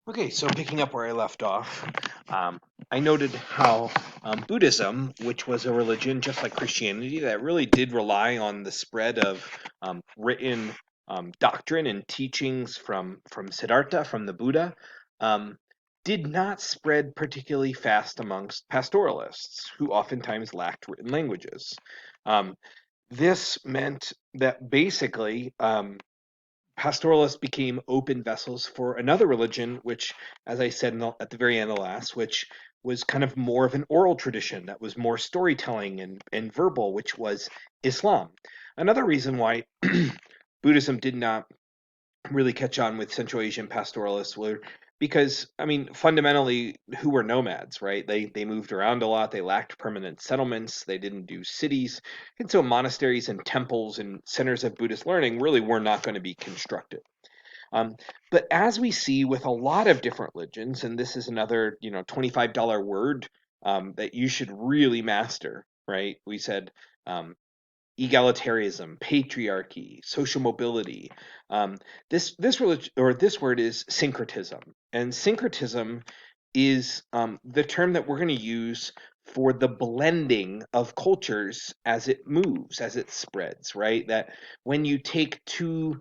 Okay, so picking up where I left off, I noted how Buddhism, which was a religion just like Christianity, that really did rely on the spread of written doctrine and teachings from Siddhartha, from the Buddha, um, did not spread particularly fast amongst pastoralists, who oftentimes lacked written languages. Um, this meant that basically pastoralists became open vessels for another religion, which, as I said at the very end of last, which was kind of more of an oral tradition that was more storytelling and verbal, which was Islam. Another reason why Buddhism did not really catch on with Central Asian pastoralists were because I mean fundamentally who were nomads, right? They moved around a lot, they lacked permanent settlements, they didn't do cities, and so monasteries and temples and centers of Buddhist learning really were not going to be constructed. Um, but as we see with a lot of different religions, and this is another, $25 word that you should really master, right? We said um, egalitarianism, patriarchy, social mobility. Um, this religion or this word is syncretism, and syncretism is the term that we're going to use for the blending of cultures as it moves, as it spreads. Right? That when you take two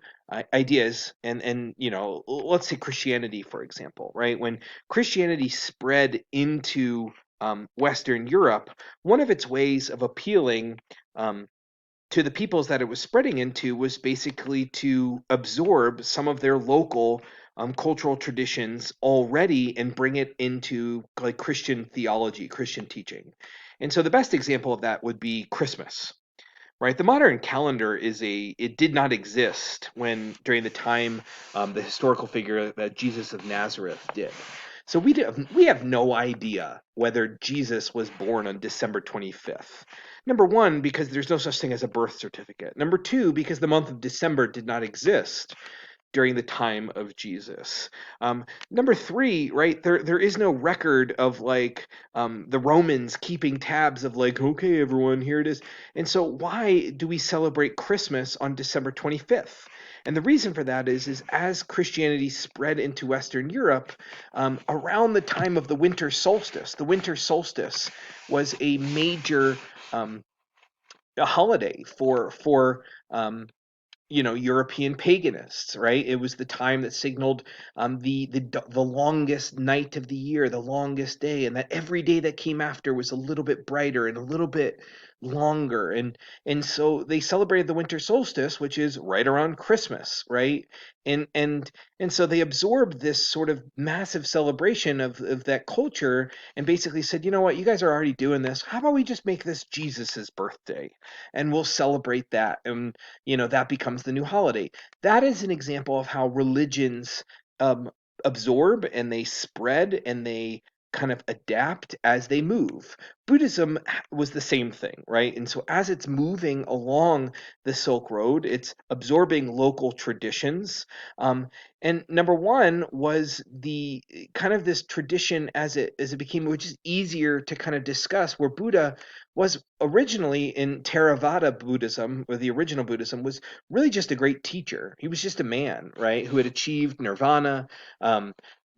ideas and let's say Christianity, for example, right? When Christianity spread into Western Europe, one of its ways of appealing um, to the peoples that it was spreading into was basically to absorb some of their local cultural traditions already and bring it into like Christian theology, Christian teaching. And so the best example of that would be Christmas, right? The modern calendar it did not exist when during the time the historical figure that Jesus of Nazareth did. So we have no idea whether Jesus was born on December 25th. Number one, because there's no such thing as a birth certificate. Number two, because the month of December did not exist during the time of Jesus. Number three, right? There is no record of like the Romans keeping tabs of like, okay, everyone, here it is. And so, why do we celebrate Christmas on December 25th? And the reason for that is as Christianity spread into Western Europe, around the time of the winter solstice. The winter solstice was a major um, a holiday for European paganists, right? It was the time that signaled the longest night of the year, the longest day, and that every day that came after was a little bit brighter and a little bit longer. And so they celebrated the winter solstice, which is right around Christmas, right? And and and so they absorbed this sort of massive celebration of that culture and basically said, you know what, you guys are already doing this. How about we just make this Jesus's birthday and we'll celebrate that? And that becomes the new holiday. That is an example of how religions um, absorb and they spread and they kind of adapt as they move. Buddhism was the same thing, right? And so as it's moving along the Silk Road, it's absorbing local traditions. And number one was the kind of this tradition as it became, which is easier to kind of discuss, where Buddha was originally in Theravada Buddhism, or the original Buddhism, was really just a great teacher. He was just a man, right, who had achieved nirvana. Um,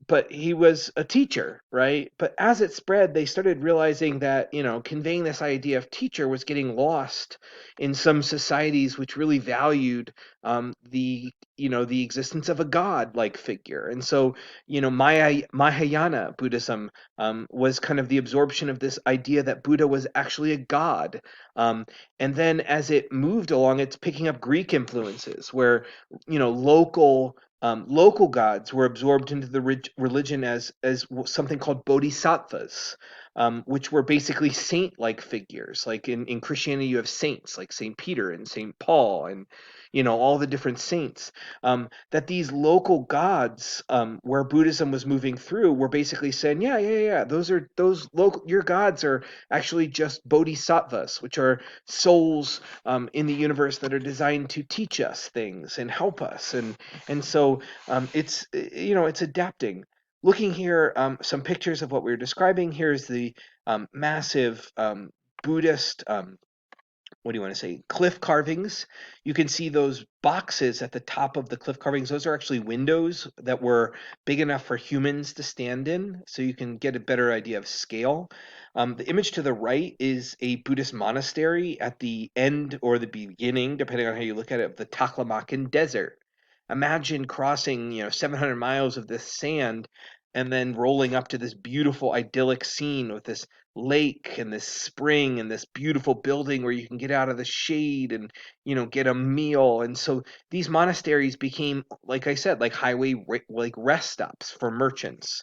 but he was a teacher, right? But as it spread, they started realizing that, conveying this idea of teacher was getting lost in some societies which really valued the existence of a god-like figure. And so, Mahayana Buddhism was kind of the absorption of this idea that Buddha was actually a god. Um, and then as it moved along, it's picking up Greek influences, where local gods were absorbed into the religion as something called bodhisattvas, which were basically saint-like figures. Like in Christianity, you have saints like Saint Peter and Saint Paul, and all the different saints. That these local gods, where Buddhism was moving through, were basically saying, yeah, yeah, yeah, those local your gods are actually just bodhisattvas, which are souls in the universe that are designed to teach us things and help us, and so it's adapting. Looking here, some pictures of what we were describing. Here's the massive Buddhist what do you want to say, cliff carvings. You can see those boxes at the top of the cliff carvings. Those are actually windows that were big enough for humans to stand in, so you can get a better idea of scale. The image to the right is a Buddhist monastery at the end or the beginning, depending on how you look at it, of the Taklamakan Desert. Imagine crossing, 700 miles of this sand and then rolling up to this beautiful idyllic scene with this lake and this spring and this beautiful building where you can get out of the shade and get a meal. And so these monasteries became, like I said, like like rest stops for merchants.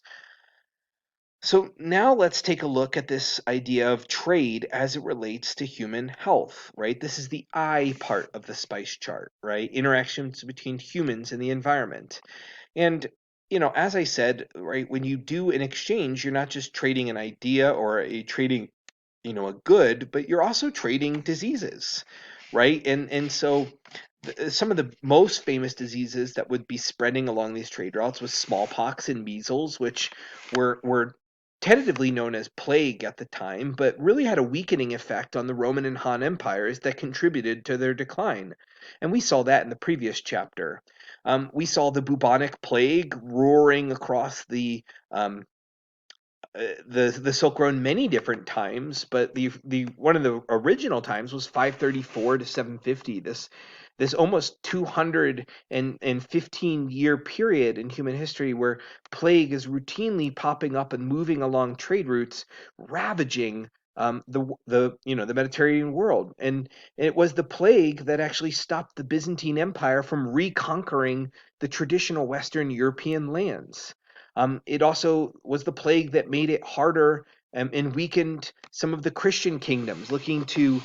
So now let's take a look at this idea of trade as it relates to human health, right? This is the I part of the spice chart, right? Interactions between humans and the environment. And as I said, right, when you do an exchange, you're not just trading an idea or a trading a good, but you're also trading diseases, right? And so some of the most famous diseases that would be spreading along these trade routes was smallpox and measles, which were tentatively known as plague at the time, but really had a weakening effect on the Roman and Han empires that contributed to their decline. And we saw that in the previous chapter. We saw the bubonic plague roaring across the Silk Road many different times, but the one of the original times was 534 to 750. This almost 215-year period in human history where plague is routinely popping up and moving along trade routes, ravaging the Mediterranean world. And it was the plague that actually stopped the Byzantine Empire from reconquering the traditional Western European lands. It also was the plague that made it harder and weakened some of the Christian kingdoms looking to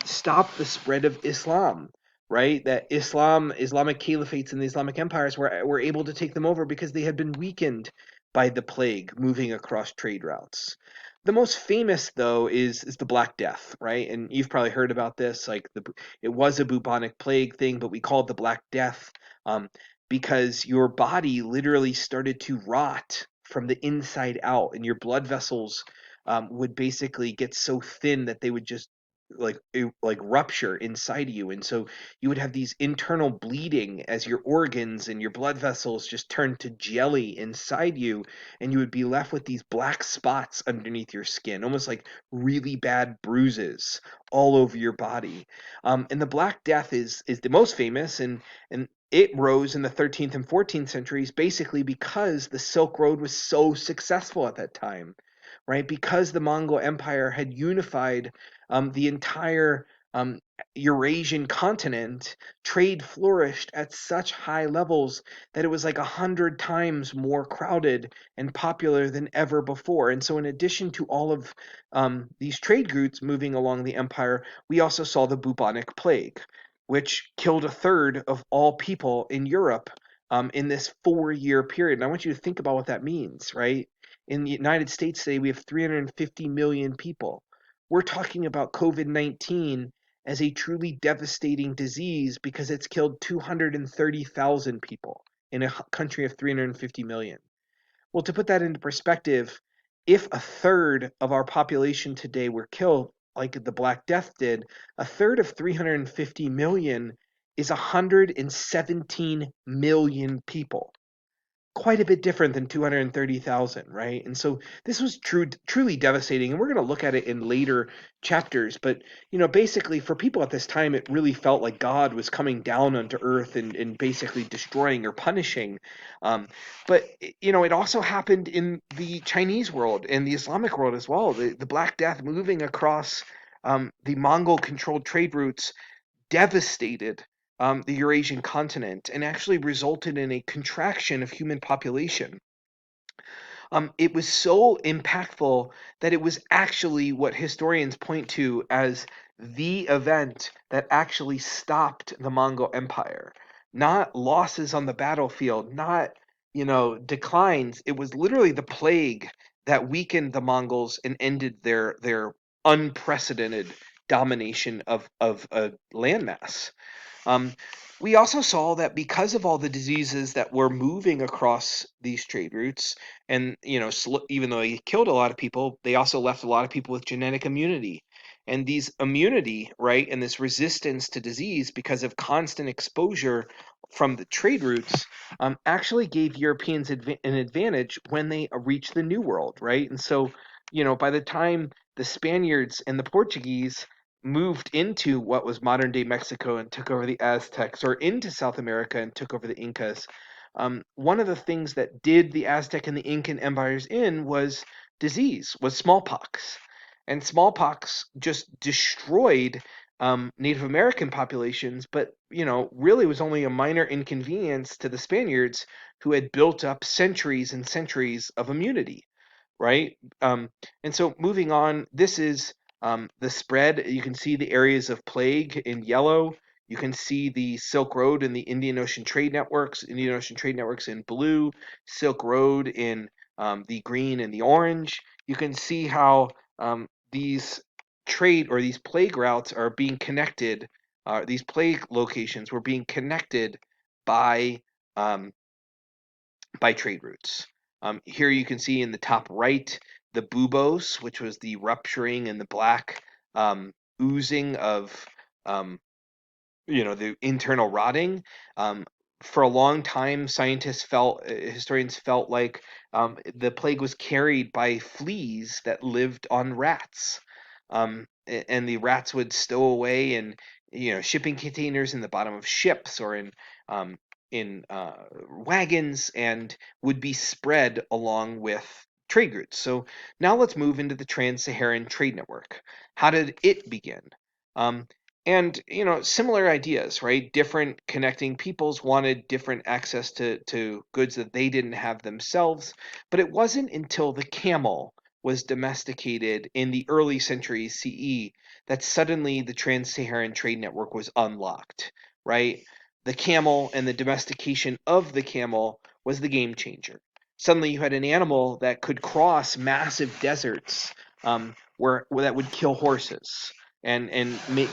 stop the spread of Islam, right? That Islamic caliphates and the Islamic empires were able to take them over because they had been weakened by the plague moving across trade routes. The most famous, though, is the Black Death, right? And you've probably heard about this. It was a bubonic plague thing, but we call it the Black Death. Um, because your body literally started to rot from the inside out, and your blood vessels would basically get so thin that they would just like rupture inside of you, and so you would have these internal bleeding as your organs and your blood vessels just turned to jelly inside you, and you would be left with these black spots underneath your skin, almost like really bad bruises all over your body. And the Black Death is the most famous, and it rose in the 13th and 14th centuries basically because the Silk Road was so successful at that time, right? Because the Mongol Empire had unified the entire Eurasian continent, trade flourished at such high levels that it was like 100 times more crowded and popular than ever before. And so, in addition to all of these trade routes moving along the empire, we also saw the bubonic plague, which killed a third of all people in Europe in this 4-year period. And I want you to think about what that means, right? In the United States today, we have 350 million people. We're talking about COVID-19 as a truly devastating disease because it's killed 230,000 people in a country of 350 million. Well, to put that into perspective, if a third of our population today were killed like the Black Death did, a third of 350 million is 117 million people, quite a bit different than 230,000, right? And so this was truly devastating. And we're going to look at it in later chapters. But, basically for people at this time, it really felt like God was coming down onto earth and basically destroying or punishing. But, it also happened in the Chinese world and the Islamic world as well. The Black Death moving across the Mongol controlled trade routes devastated the Eurasian continent and actually resulted in a contraction of human population. It was so impactful that it was actually what historians point to as the event that actually stopped the Mongol Empire. Not losses on the battlefield, not declines. It was literally the plague that weakened the Mongols and ended their unprecedented domination of a landmass. Um, we also saw that because of all the diseases that were moving across these trade routes, and even though they killed a lot of people, they also left a lot of people with genetic immunity. And these immunity, right, and this resistance to disease because of constant exposure from the trade routes actually gave Europeans an advantage when they reached the New World, right? And so, by the time the Spaniards and the Portuguese moved into what was modern day Mexico and took over the Aztecs, or into South America and took over the Incas, one of the things that did the Aztec and the Incan empires in was disease, was smallpox. And smallpox just destroyed Native American populations, but really was only a minor inconvenience to the Spaniards who had built up centuries and centuries of immunity, right? And so moving on, this is the spread. You can see the areas of plague in yellow. You can see the Silk Road and the Indian Ocean trade networks in blue, Silk Road in the green and the orange. You can see how these these plague routes are being connected. These plague locations were being connected by um, by trade routes. Here you can see in the top right the buboes, which was the rupturing and the black oozing of um, the internal rotting. Um, for a long time, historians felt like the plague was carried by fleas that lived on rats, and the rats would stow away in shipping containers in the bottom of ships or um, in wagons and would be spread along with trade routes. So now let's move into the Trans-Saharan Trade Network. How did it begin? Um, and similar ideas, right? Different connecting peoples wanted different access to goods that they didn't have themselves. But it wasn't until the camel was domesticated in the early centuries CE that suddenly the Trans-Saharan Trade Network was unlocked, right? The camel and the domestication of the camel was the game changer. Suddenly you had an animal that could cross massive deserts where that would kill horses and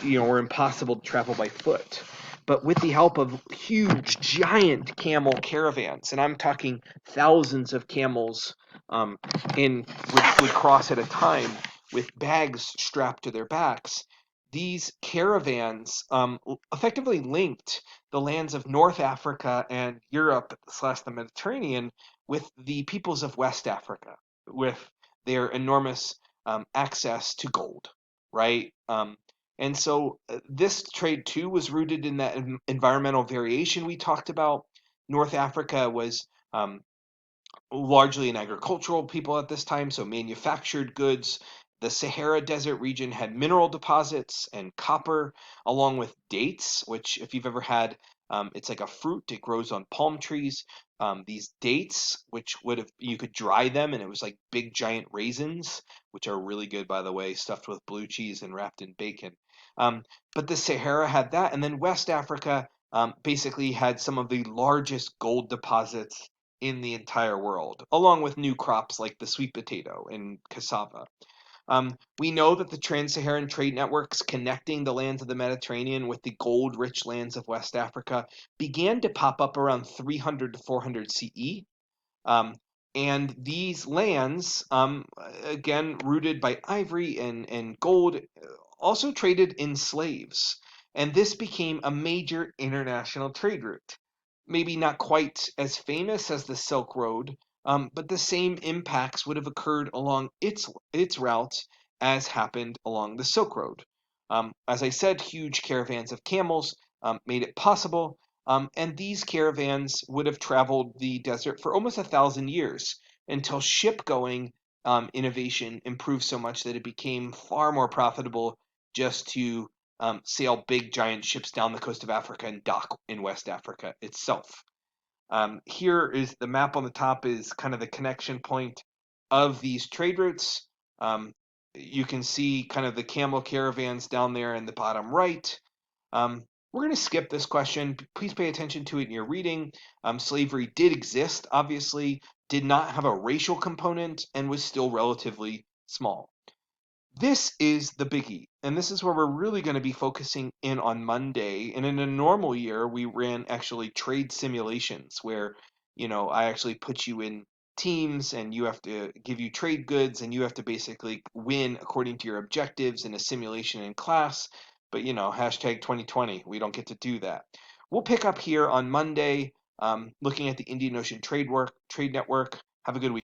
were impossible to travel by foot. But with the help of huge, giant camel caravans, and I'm talking thousands of camels um, would cross at a time with bags strapped to their backs. These caravans effectively linked the lands of North Africa and Europe slash the Mediterranean with the peoples of West Africa, with their enormous access to gold, right? And so this trade too was rooted in that environmental variation we talked about. North Africa was largely an agricultural people at this time, so manufactured goods. The Sahara Desert region had mineral deposits and copper, along with dates, which, if you've ever had, it's like a fruit. It grows on palm trees. These dates, which you could dry them, and it was like big giant raisins, which are really good, by the way, stuffed with blue cheese and wrapped in bacon. Um, but the Sahara had that, and then West Africa basically had some of the largest gold deposits in the entire world, along with new crops like the sweet potato and cassava. We know that the Trans-Saharan trade networks connecting the lands of the Mediterranean with the gold-rich lands of West Africa began to pop up around 300 to 400 CE. Um, and these lands, again rooted by ivory and gold, also traded in slaves. And this became a major international trade route. Maybe not quite as famous as the Silk Road, but the same impacts would have occurred along its route as happened along the Silk Road. As I said, huge caravans of camels made it possible, and these caravans would have traveled the desert for almost 1,000 years until ship-going innovation improved so much that it became far more profitable just to sail big giant ships down the coast of Africa and dock in West Africa itself. Here is the map on the top is kind of the connection point of these trade routes. Um, you can see kind of the camel caravans down there in the bottom right. We're going to skip this question. Please pay attention to it in your reading. Slavery did exist, obviously, did not have a racial component, and was still relatively small. This is the biggie, and this is where we're really going to be focusing in on Monday. And in a normal year, we ran actually trade simulations where, I actually put you in teams, and you have to give you trade goods, and you have to basically win according to your objectives in a simulation in class. But hashtag 2020, we don't get to do that. We'll pick up here on Monday, looking at the Indian Ocean Trade Network. Have a good week.